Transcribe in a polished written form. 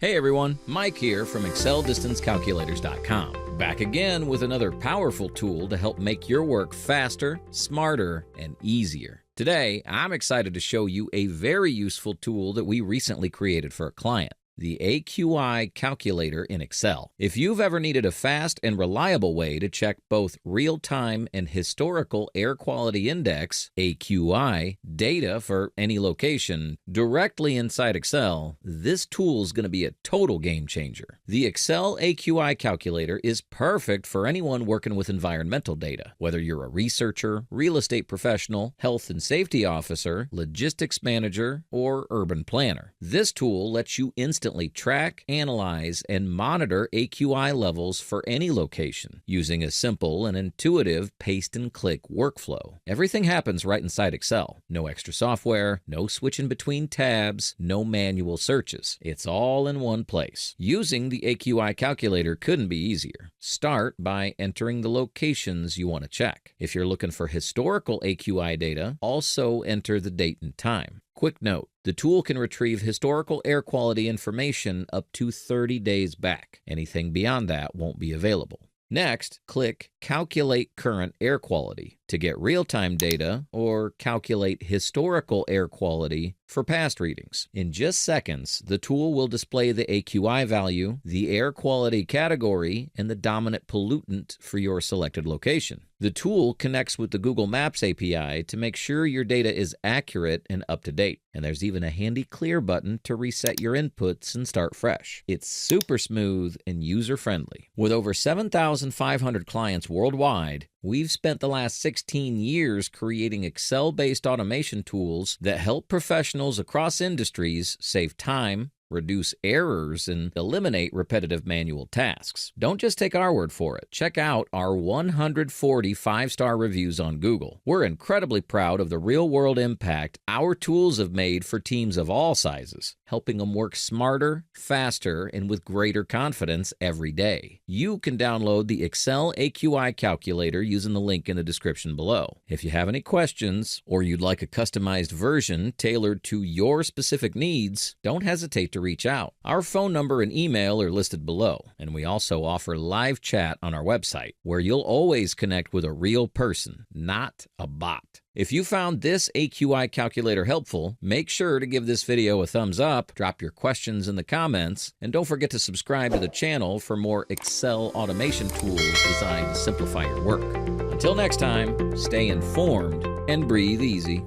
Hey everyone, Mike here from ExcelDistanceCalculators.com. Back again with another powerful tool to help make your work faster, smarter, and easier. Today, I'm excited to show you a very useful tool that we recently created for a client. The AQI Calculator in Excel. If you've ever needed a fast and reliable way to check both real-time and historical air quality index, AQI, data for any location directly inside Excel, this tool is going to be a total game changer. The Excel AQI Calculator is perfect for anyone working with environmental data, whether you're a researcher, real estate professional, health and safety officer, logistics manager, or urban planner. This tool lets you instantly track, analyze, and monitor AQI levels for any location using a simple and intuitive paste-and-click workflow. Everything happens right inside Excel. No extra software, no switching between tabs, no manual searches. It's all in one place. Using the AQI calculator couldn't be easier. Start by entering the locations you want to check. If you're looking for historical AQI data, also enter the date and time. Quick note, the tool can retrieve historical air quality information up to 30 days back. Anything beyond that won't be available. Next, click Calculate Current Air Quality to get real-time data or calculate historical air quality for past readings. In just seconds, the tool will display the AQI value, the air quality category, and the dominant pollutant for your selected location. The tool connects with the Google Maps API to make sure your data is accurate and up to date. And there's even a handy clear button to reset your inputs and start fresh. It's super smooth and user-friendly. With over 7,500 clients worldwide, we've spent the last 16 years creating Excel-based automation tools that help professionals across industries save time, reduce errors, and eliminate repetitive manual tasks. Don't just take our word for it. Check out our 140 five-star reviews on Google. We're incredibly proud of the real-world impact our tools have made for teams of all sizes, helping them work smarter, faster, and with greater confidence every day. You can download the Excel AQI Calculator using the link in the description below. If you have any questions or you'd like a customized version tailored to your specific needs, don't hesitate to reach out. Our phone number and email are listed below, and we also offer live chat on our website, where you'll always connect with a real person, not a bot. If you found this AQI calculator helpful, make sure to give this video a thumbs up, drop your questions in the comments, and don't forget to subscribe to the channel for more Excel automation tools designed to simplify your work. Until next time, stay informed and breathe easy.